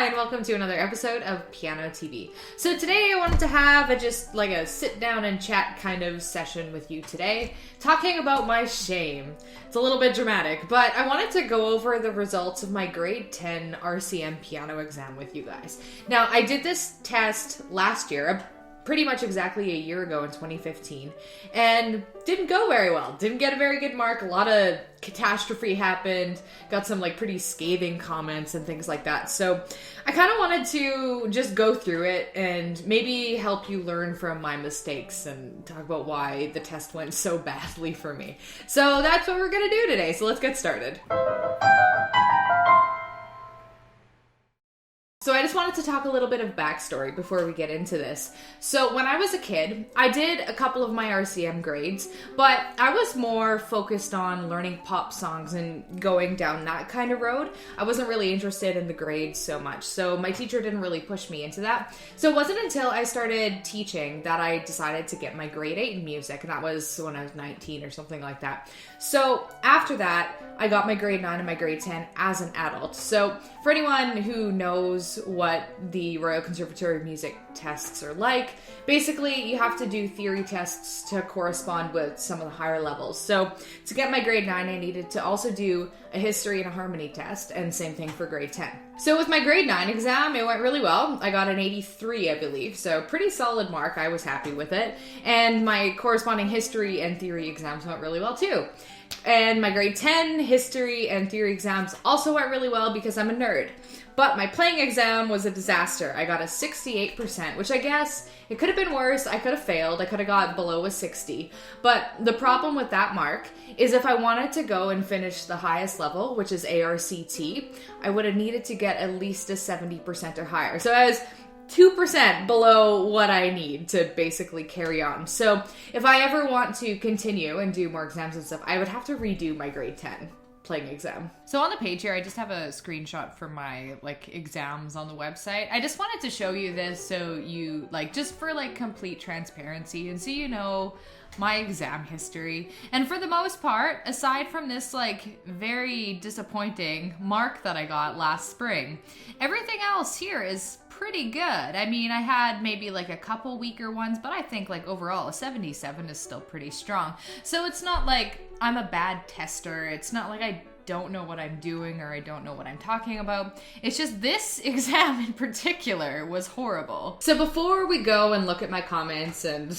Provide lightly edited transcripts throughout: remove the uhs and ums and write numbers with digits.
Hi, and welcome to another episode of pianoTV. So today I wanted to have a sit down and chat kind of session with you today, talking about my shame. It's a little bit dramatic, but I wanted to go over the results of my grade 10 RCM piano exam with you guys. Now, I did this test last year, pretty much exactly a year ago in 2015, and didn't go very well. Didn't get a very good mark. A lot of catastrophe happened. Got some pretty scathing comments and things like that. So I kind of wanted to just go through it and maybe help you learn from my mistakes and talk about why the test went so badly for me. So that's what we're gonna do today. So let's get started. So I just wanted to talk a little bit of backstory before we get into this. So when I was a kid, I did a couple of my RCM grades, but I was more focused on learning pop songs and going down that kind of road. I wasn't really interested in the grades so much, so my teacher didn't really push me into that. So it wasn't until I started teaching that I decided to get my grade 8 in music, and that was when I was 19 or something like that. So after that, I got my grade 9 and my grade 10 as an adult. So for anyone who knows what the Royal Conservatory of Music tests are like, basically you have to do theory tests to correspond with some of the higher levels. So to get my grade 9, I needed to also do a history and a harmony test, and same thing for grade 10. So with my grade 9 exam, it went really well. I got an 83, I believe, so pretty solid mark. I was happy with it. And my corresponding history and theory exams went really well too. And my grade 10 history and theory exams also went really well because I'm a nerd. But my playing exam was a disaster. I got a 68%, which I guess it could have been worse. I could have failed. I could have got below a 60. But the problem with that mark is if I wanted to go and finish the highest level, which is ARCT, I would have needed to get at least a 70% or higher. So I was 2% below what I need to basically carry on. So if I ever want to continue and do more exams and stuff, I would have to redo my grade 10 playing exam. So on the page here, I just have a screenshot from my exams on the website. I just wanted to show you this so you just for complete transparency and so you know my exam history. And for the most part, aside from this very disappointing mark that I got last spring, everything else here is pretty good. I mean, I had maybe a couple weaker ones, but I think overall a 77 is still pretty strong. So it's not like I'm a bad tester. It's not like I don't know what I'm doing or I don't know what I'm talking about. It's just this exam in particular was horrible. So before we go and look at my comments and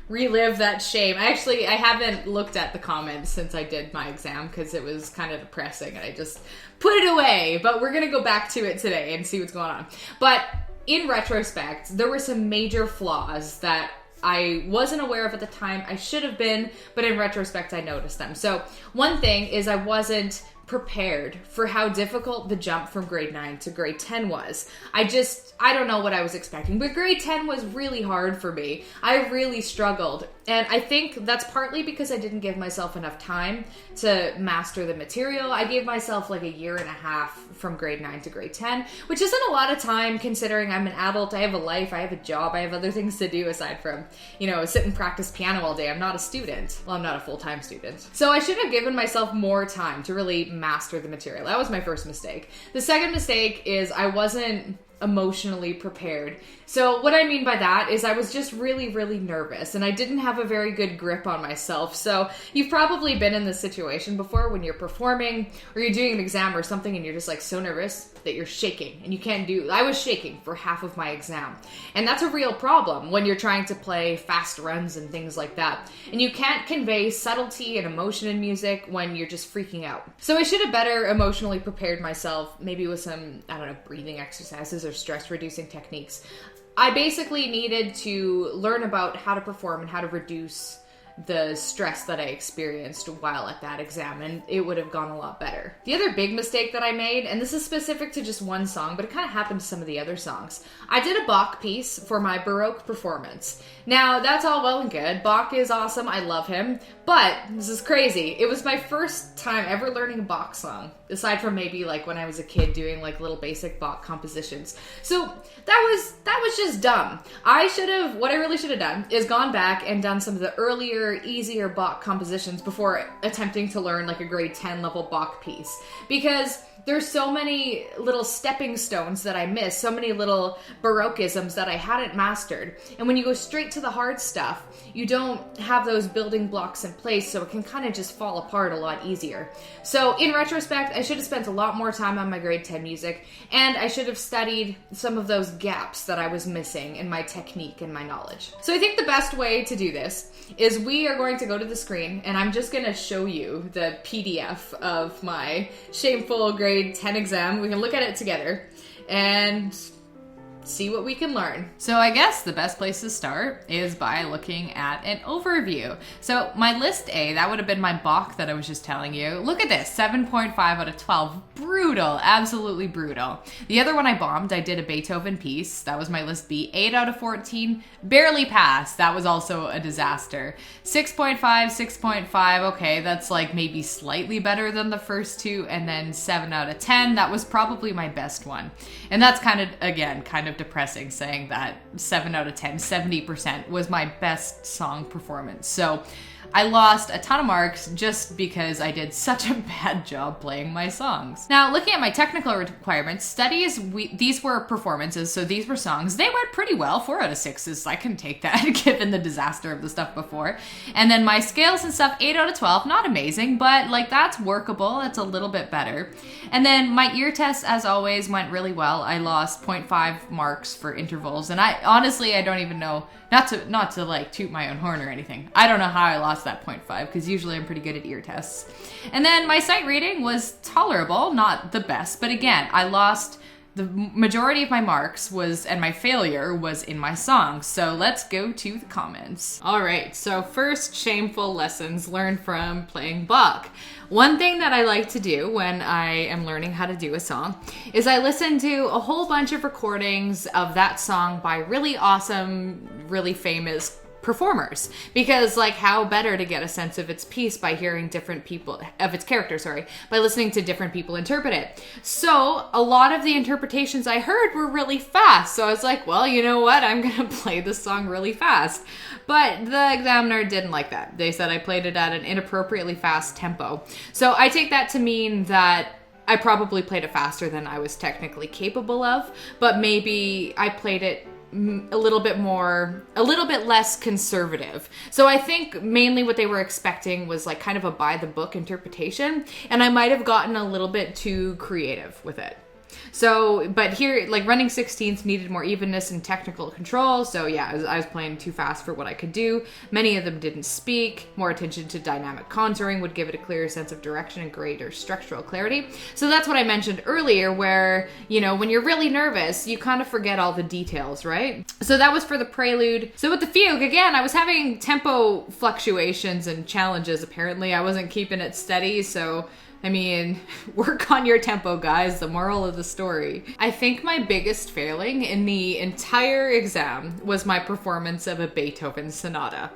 relive that shame, I haven't looked at the comments since I did my exam because it was kind of depressing and I just put it away. But we're gonna go back to it today and see what's going on. But in retrospect, there were some major flaws that I wasn't aware of at the time. I should have been, but in retrospect, I noticed them. So one thing is I wasn't prepared for how difficult the jump from grade 9 to grade 10 was. I don't know what I was expecting, but grade 10 was really hard for me. I really struggled. And I think that's partly because I didn't give myself enough time to master the material. I gave myself a year and a half from grade 9 to grade 10, which isn't a lot of time considering I'm an adult. I have a life, I have a job, I have other things to do aside from, sit and practice piano all day. I'm not a student. Well, I'm not a full-time student. So I should have given myself more time to really master the material. That was my first mistake. The second mistake is I wasn't emotionally prepared. So what I mean by that is I was just really, really nervous and I didn't have a very good grip on myself. So you've probably been in this situation before when you're performing or you're doing an exam or something and you're just so nervous that you're shaking and you can't do. I was shaking for half of my exam. And that's a real problem when you're trying to play fast runs and things like that. And you can't convey subtlety and emotion in music when you're just freaking out. So I should have better emotionally prepared myself, maybe with some, breathing exercises or stress reducing techniques. I basically needed to learn about how to perform and how to reduce the stress that I experienced while at that exam, and it would have gone a lot better. The other big mistake that I made, and this is specific to just one song, but it kind of happened to some of the other songs. I did a Bach piece for my Baroque performance. Now, that's all well and good. Bach is awesome. I love him. But this is crazy. It was my first time ever learning a Bach song, aside from maybe when I was a kid doing little basic Bach compositions. So that was just dumb. What I really should have done is gone back and done some of the earlier easier Bach compositions before attempting to learn like a grade 10 level Bach piece, because there's so many little stepping stones that I missed, so many little Baroqueisms that I hadn't mastered. And when you go straight to the hard stuff, you don't have those building blocks in place, so it can kind of just fall apart a lot easier. So in retrospect, I should have spent a lot more time on my grade 10 music, and I should have studied some of those gaps that I was missing in my technique and my knowledge. So I think the best way to do this is we are going to go to the screen, and I'm just going to show you the PDF of my shameful grade 10 exam. We can look at it together and see what we can learn. So I guess the best place to start is by looking at an overview. So my list A, that would have been my Bach that I was just telling you. Look at this, 7.5 out of 12. Brutal, absolutely brutal. The other one I bombed, I did a Beethoven piece. That was my list B, 8 out of 14. Barely passed, that was also a disaster. 6.5, 6.5, okay, that's like maybe slightly better than the first two. And then 7 out of 10, that was probably my best one. And that's kind of depressing saying that 7 out of 10, 70% was my best song performance. So I lost a ton of marks just because I did such a bad job playing my songs. Now, looking at my technical requirements, studies, these were performances, so these were songs. They went pretty well, 4 out of 6s. I can take that given the disaster of the stuff before. And then my scales and stuff, 8 out of 12, not amazing, but like that's workable. It's a little bit better. And then my ear tests, as always, went really well. I lost 0.5 marks for intervals, and I honestly don't even know, not to like toot my own horn or anything. I don't know how I lost that 0.5 because usually I'm pretty good at ear tests. And then my sight reading was tolerable, not the best, but again, I lost the majority of my marks and my failure was in my songs. So let's go to the comments. All right, so first shameful lessons learned from playing Bach. One thing that I like to do when I am learning how to do a song is I listen to a whole bunch of recordings of that song by really awesome, really famous performers, because like how better to get a sense of its piece by hearing different people, of its character, by listening to different people interpret it. So a lot of the interpretations I heard were really fast, so I was like, well, you know what, I'm gonna play this song really fast. But the examiner didn't like that. They said I played it at an inappropriately fast tempo. So I take that to mean that I probably played it faster than I was technically capable of, but maybe I played it a little bit less conservative. So I think mainly what they were expecting was like kind of a by the book interpretation, and I might have gotten a little bit too creative with it. So, but here, like running 16ths needed more evenness and technical control. So yeah, I was playing too fast for what I could do. Many of them didn't speak. More attention to dynamic contouring would give it a clearer sense of direction and greater structural clarity. So that's what I mentioned earlier where, you know, when you're really nervous, you kind of forget all the details, right? So that was for the prelude. So with the fugue, again, I was having tempo fluctuations and challenges. Apparently I wasn't keeping it steady. So I mean, work on your tempo, guys, the moral of the story. I think my biggest failing in the entire exam was my performance of a Beethoven sonata.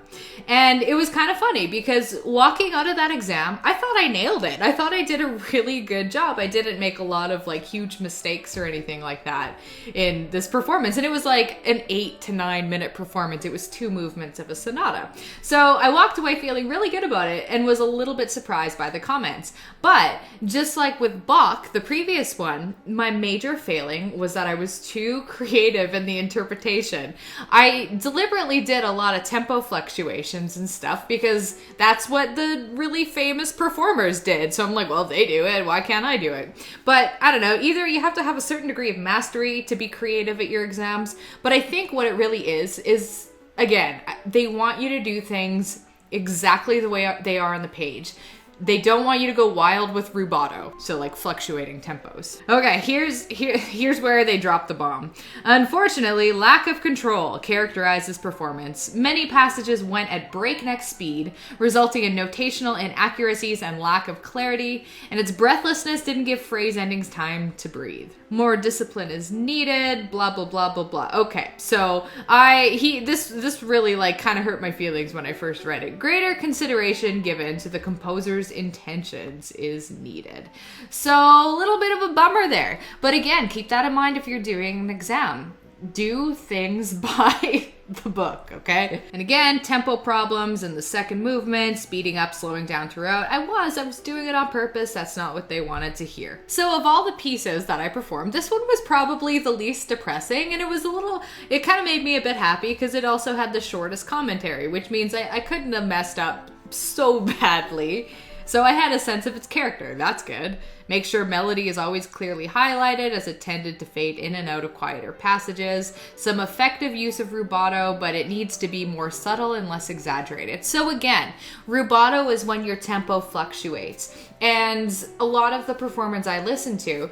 And it was kind of funny because walking out of that exam, I thought I nailed it. I thought I did a really good job. I didn't make a lot of like huge mistakes or anything like that in this performance. And it was like an 8 to 9 minute performance. It was 2 movements of a sonata. So I walked away feeling really good about it and was a little bit surprised by the comments. But just like with Bach, the previous one, my major failing was that I was too creative in the interpretation. I deliberately did a lot of tempo fluctuations and stuff because that's what the really famous performers did. So I'm like, well, they do it, why can't I do it? But I don't know, either you have to have a certain degree of mastery to be creative at your exams, but I think what it really is again, they want you to do things exactly the way they are on the page. They don't want you to go wild with rubato, so like fluctuating tempos. Okay, here's where they drop the bomb. Unfortunately, lack of control characterized this performance. Many passages went at breakneck speed, resulting in notational inaccuracies and lack of clarity, and its breathlessness didn't give phrase endings time to breathe. More discipline is needed, blah, blah, blah, blah, blah. Okay, so this really like kind of hurt my feelings when I first read it. Greater consideration given to the composer's intentions is needed. So a little bit of a bummer there. But again, keep that in mind if you're doing an exam. do things by the book, okay? And again, tempo problems in the second movement, speeding up, slowing down throughout. I was doing it on purpose. That's not what they wanted to hear. So of all the pieces that I performed, this one was probably the least depressing, and it kind of made me a bit happy because it also had the shortest commentary, which means I couldn't have messed up so badly. So I had a sense of its character. That's good. Make sure melody is always clearly highlighted as it tended to fade in and out of quieter passages. Some effective use of rubato, but it needs to be more subtle and less exaggerated. So again, rubato is when your tempo fluctuates. And a lot of the performance I listened to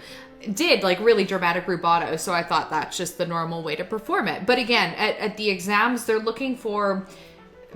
did like really dramatic rubato, so I thought that's just the normal way to perform it. But again, at the exams, they're looking for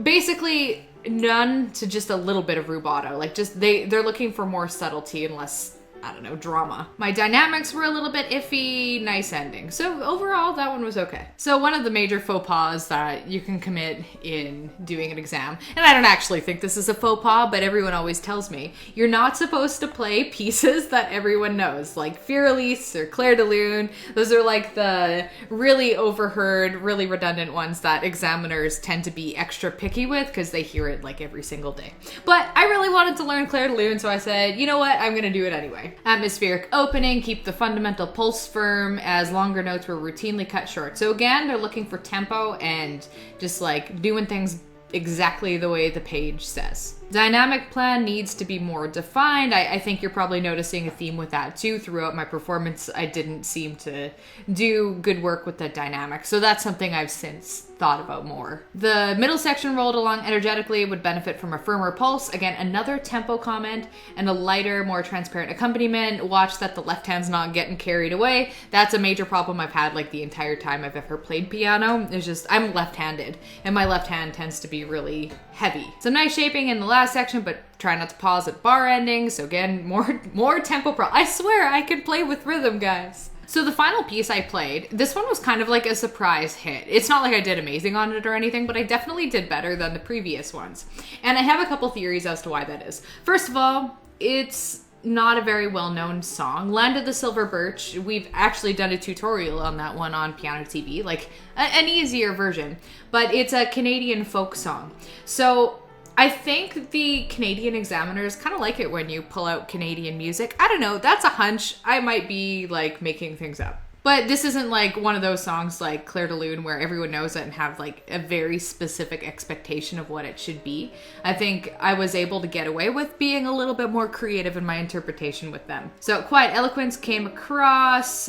basically none to just a little bit of rubato. Like just they're looking for more subtlety and less, I don't know, drama. My dynamics were a little bit iffy, nice ending. So overall, that one was okay. So one of the major faux pas that you can commit in doing an exam, and I don't actually think this is a faux pas, but everyone always tells me, you're not supposed to play pieces that everyone knows, like Fear Elise or Clair de Lune. Those are like the really overheard, really redundant ones that examiners tend to be extra picky with because they hear it like every single day. But I really wanted to learn Clair de Lune, so I said, you know what, I'm gonna do it anyway. Atmospheric opening, keep the fundamental pulse firm as longer notes were routinely cut short. So again, they're looking for tempo and just like doing things exactly the way the page says. Dynamic plan needs to be more defined. I think you're probably noticing a theme with that too. Throughout my performance, I didn't seem to do good work with the dynamic. So that's something I've since thought about more. The middle section rolled along energetically, would benefit from a firmer pulse. Again, another tempo comment and a lighter, more transparent accompaniment. Watch that the left hand's not getting carried away. That's a major problem I've had like the entire time I've ever played piano. It's just, I'm left-handed and my left hand tends to be really heavy. Some nice shaping in the last section, but try not to pause at bar endings. So again, more tempo I swear I can play with rhythm, guys. So the final piece I played, this one was kind of like a surprise hit. It's not like I did amazing on it or anything, but I definitely did better than the previous ones. And I have a couple theories as to why that is. First of all, it's not a very well-known song. Land of the Silver Birch, we've actually done a tutorial on that one on pianoTV, like an easier version, but it's a Canadian folk song. So I think the Canadian examiners kind of like it when you pull out Canadian music. I don't know, that's a hunch. I might be like making things up. But this isn't like one of those songs like Clair de Lune where everyone knows it and have like a very specific expectation of what it should be. I think I was able to get away with being a little bit more creative in my interpretation with them. So quiet eloquence came across,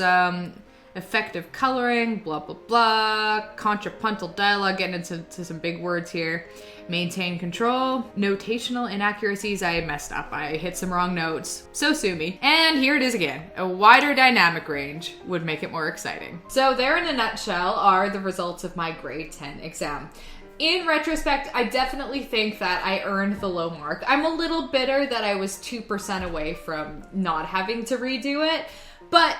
effective coloring, blah, blah, blah, contrapuntal dialogue, getting into some big words here. Maintain control. Notational inaccuracies, I messed up. I hit some wrong notes. So sue me. And here it is again. A wider dynamic range would make it more exciting. So there in a nutshell are the results of my grade 10 exam. In retrospect, I definitely think that I earned the low mark. I'm a little bitter that I was 2% away from not having to redo it, but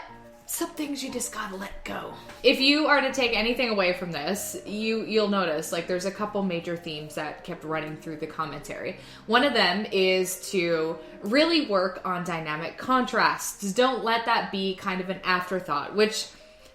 some things you just gotta let go. If you are to take anything away from this, you'll notice like there's a couple major themes that kept running through the commentary. One of them is to really work on dynamic contrasts. Don't let that be kind of an afterthought, which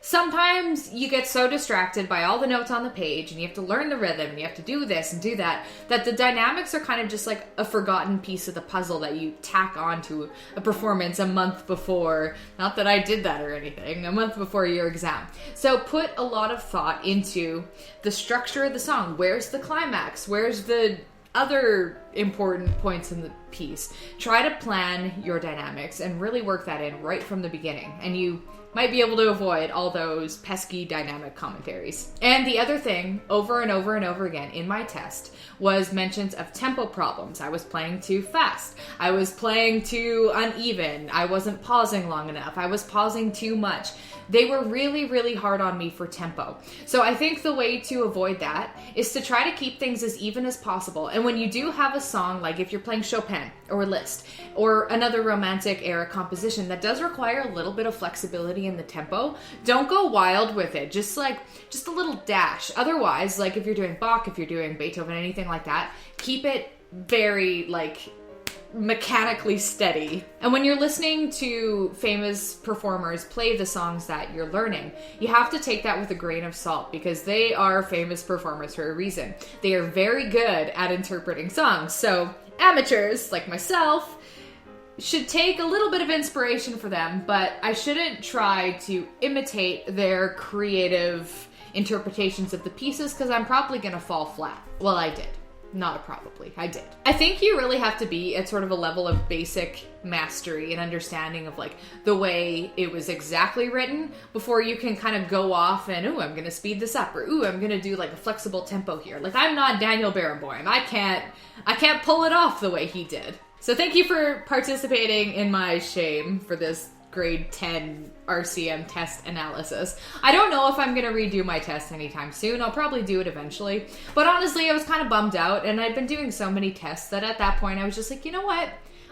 sometimes you get so distracted by all the notes on the page and you have to learn the rhythm and you have to do this and do that, that the dynamics are kind of just like a forgotten piece of the puzzle that you tack onto a performance a month before. Not that I did that or anything, a month before your exam. So put a lot of thought into the structure of the song. Where's the climax? Where's the other important points in the piece? Try to plan your dynamics and really work that in right from the beginning. And you might be able to avoid all those pesky dynamic commentaries. And the other thing, over and over and over again in my test, was mentions of tempo problems. I was playing too fast. I was playing too uneven. I wasn't pausing long enough. I was pausing too much. They were really, really hard on me for tempo. So I think the way to avoid that is to try to keep things as even as possible. And when you do have a song, like if you're playing Chopin or Liszt or another romantic era composition that does require a little bit of flexibility in the tempo, don't go wild with it. Just a little dash. Otherwise, like if you're doing Bach, if you're doing Beethoven, anything like that, keep it very like mechanically steady. And when you're listening to famous performers play the songs that you're learning, you have to take that with a grain of salt because they are famous performers for a reason. They are very good at interpreting songs. So amateurs like myself should take a little bit of inspiration for them, but I shouldn't try to imitate their creative interpretations of the pieces because I'm probably gonna fall flat. Well, I did. Not a probably. I did. I think you really have to be at sort of a level of basic mastery and understanding of like the way it was exactly written before you can kind of go off and, ooh, I'm going to speed this up, or ooh, I'm going to do like a flexible tempo here. Like I'm not Daniel Barenboim. I can't pull it off the way he did. So thank you for participating in my shame for this grade 10 RCM test analysis. I don't know if I'm going to redo my test anytime soon. I'll probably do it eventually. But honestly, I was kind of bummed out, and I'd been doing so many tests that at that point I was just like, you know what?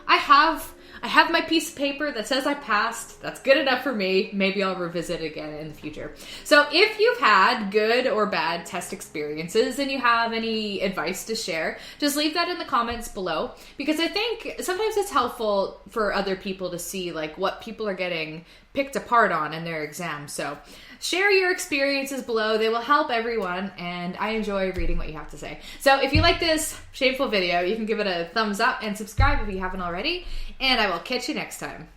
I have my piece of paper that says I passed. That's good enough for me. Maybe I'll revisit it again in the future. So if you've had good or bad test experiences and you have any advice to share, just leave that in the comments below, because I think sometimes it's helpful for other people to see like what people are getting picked apart on in their exams. So share your experiences below. They will help everyone, and I enjoy reading what you have to say. So if you like this shameful video, you can give it a thumbs up and subscribe if you haven't already, and I will catch you next time.